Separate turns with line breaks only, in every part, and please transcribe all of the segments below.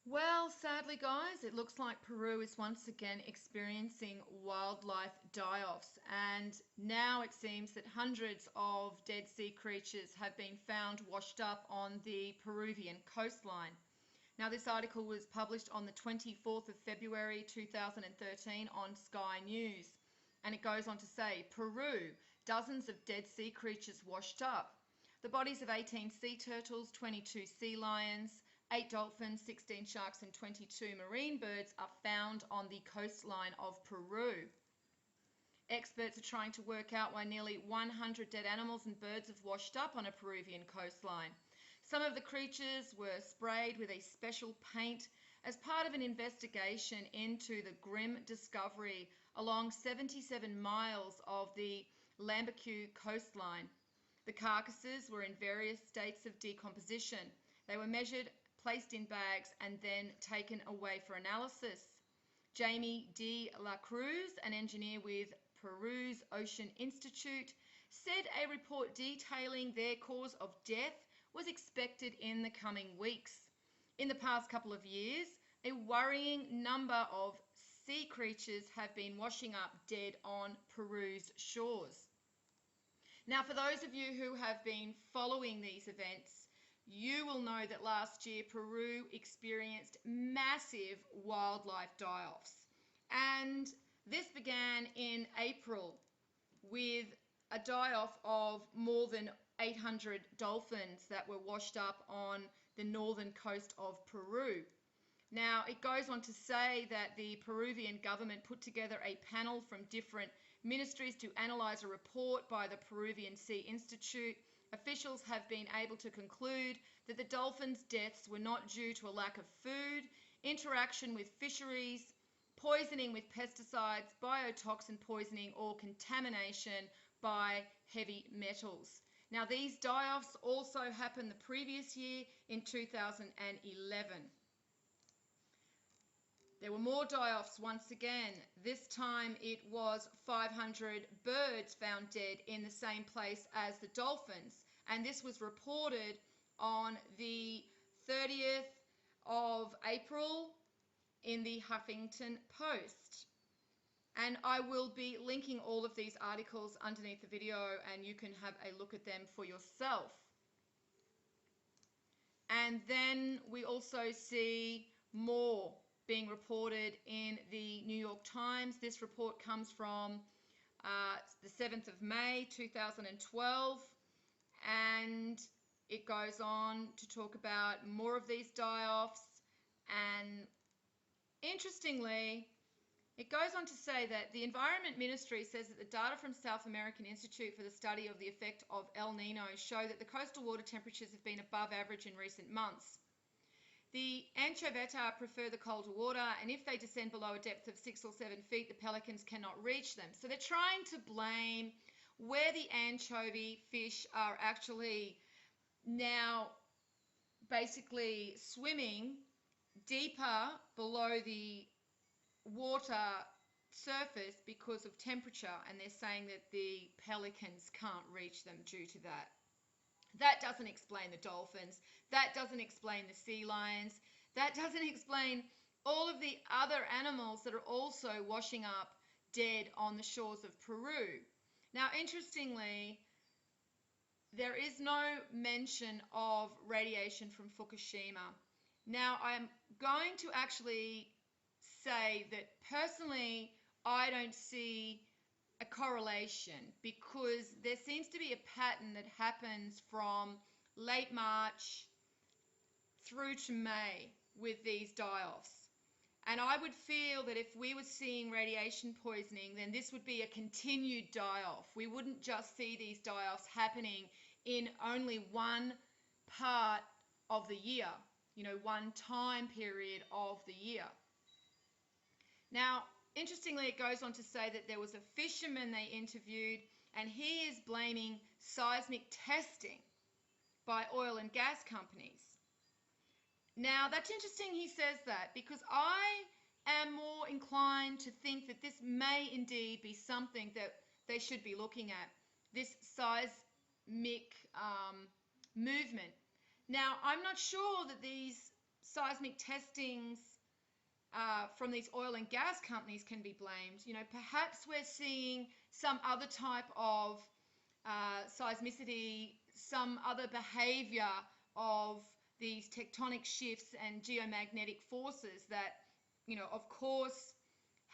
Well, sadly, guys, it looks like Peru is once again experiencing wildlife die-offs, and now it seems that hundreds of dead sea creatures have been found washed up on the Peruvian coastline. Now, this article was published on the 24th of February 2013 on Sky News, and it goes on to say, Peru, dozens of dead sea creatures washed up. The bodies of 18 sea turtles, 22 sea lions, 8 dolphins, 16 sharks, and 22 marine birds are found on the coastline of Peru. Experts are trying to work out why nearly 100 dead animals and birds have washed up on a Peruvian coastline. Some of the creatures were sprayed with a special paint as part of an investigation into the grim discovery along 77 miles of the Lambacu coastline. The carcasses were in various states of decomposition. They were measured, placed in bags, and then taken away for analysis. Jamie de la Cruz, an engineer with Peru's Ocean Institute, said a report detailing their cause of death was expected in the coming weeks. In the past couple of years, a worrying number of sea creatures have been washing up dead on Peru's shores. Now, for those of you who have been following these events, you will know that last year Peru experienced massive wildlife die-offs. And this began in April with a die-off of more than 800 dolphins that were washed up on the northern coast of Peru. Now, it goes on to say that the Peruvian government put together a panel from different ministries to analyse a report by the Peruvian Sea Institute. Officials have been able to conclude that the dolphins' deaths were not due to a lack of food, interaction with fisheries, poisoning with pesticides, biotoxin poisoning, or contamination by heavy metals. Now, these die-offs also happened the previous year in 2011. There were more die-offs once again. This time it was 500 birds found dead in the same place as the dolphins. And this was reported on the 30th of April in the Huffington Post. And I will be linking all of these articles underneath the video, and you can have a look at them for yourself. And then we also see more being reported in the New York Times. This report comes from the 7th of May 2012, and it goes on to talk about more of these die-offs. And interestingly, it goes on to say that the Environment Ministry says that the data from South American Institute for the Study of the Effect of El Nino show that the coastal water temperatures have been above average in recent months. The anchoveta prefer the colder water, and if they descend below a depth of 6 or 7 feet, the pelicans cannot reach them. So they're trying to blame where the anchovy fish are actually now basically swimming deeper below the water surface because of temperature, and they're saying that the pelicans can't reach them due to that. That doesn't explain the dolphins. That doesn't explain the sea lions. That doesn't explain all of the other animals that are also washing up dead on the shores of Peru. Now, interestingly, there is no mention of radiation from Fukushima. Now, I'm going to actually say that personally, I don't see a correlation, because there seems to be a pattern that happens from late March through to May with these die-offs. And I would feel that if we were seeing radiation poisoning, then this would be a continued die-off. We wouldn't just see these die-offs happening in only one part of the year, one time period of the year. Now, interestingly, it goes on to say that there was a fisherman they interviewed, and he is blaming seismic testing by oil and gas companies. Now, that's interesting he says that, because I am more inclined to think that this may indeed be something that they should be looking at, this seismic movement. Now, I'm not sure that these seismic testings from these oil and gas companies can be blamed. You know, perhaps we're seeing some other type of seismicity, some other behavior of these tectonic shifts and geomagnetic forces that, you know, of course,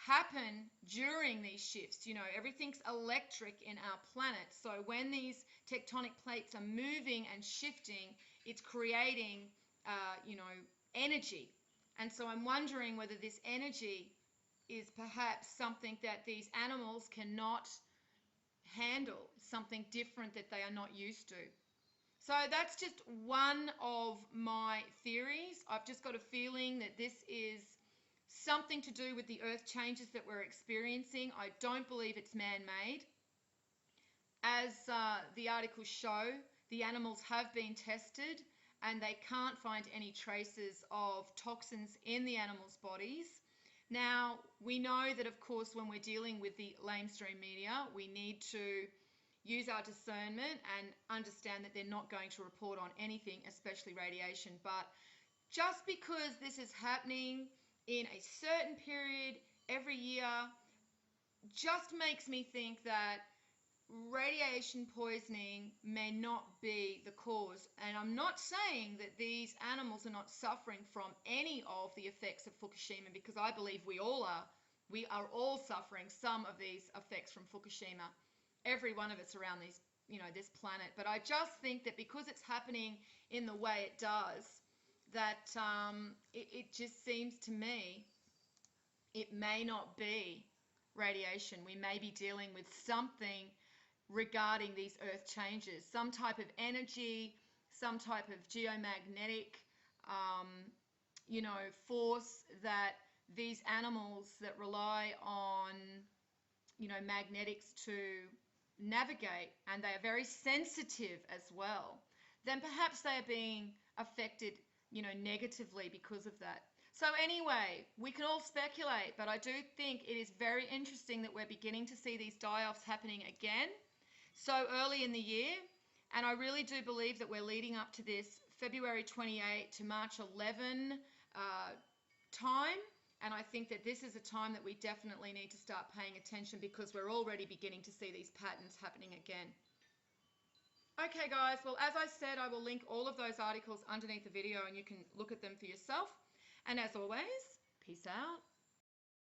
happen during these shifts. You know, everything's electric in our planet. So when these tectonic plates are moving and shifting, it's creating, you know, energy. And so I'm wondering whether this energy is perhaps something that these animals cannot handle, something different that they are not used to. So that's just one of my theories. I've just got a feeling that this is something to do with the earth changes that we're experiencing. I don't believe it's man-made. As the articles show, the animals have been tested and they can't find any traces of toxins in the animals' bodies. Now, we know that, of course, when we're dealing with the lamestream media, we need to use our discernment and understand that they're not going to report on anything, especially radiation. But just because this is happening in a certain period every year just makes me think that radiation poisoning may not be the cause. And I'm not saying that these animals are not suffering from any of the effects of Fukushima, because I believe we all are. We are all suffering some of these effects from Fukushima. Every one of us around these, you know, this planet. But I just think that because it's happening in the way it does, that it just seems to me it may not be radiation. We may be dealing with something regarding these earth changes, some type of energy, some type of geomagnetic, you know, force that these animals that rely on, you know, magnetics to navigate, and they are very sensitive as well, then perhaps they are being affected, you know, negatively because of that. So anyway, we can all speculate, but I do think it is very interesting that we're beginning to see these die-offs happening again so early in the year. And I really do believe that we're leading up to this February 28 to March 11 time. And I think that this is a time that we definitely need to start paying attention, because we're already beginning to see these patterns happening again. Okay guys, well, as I said, I will link all of those articles underneath the video and you can look at them for yourself. And as always, peace out.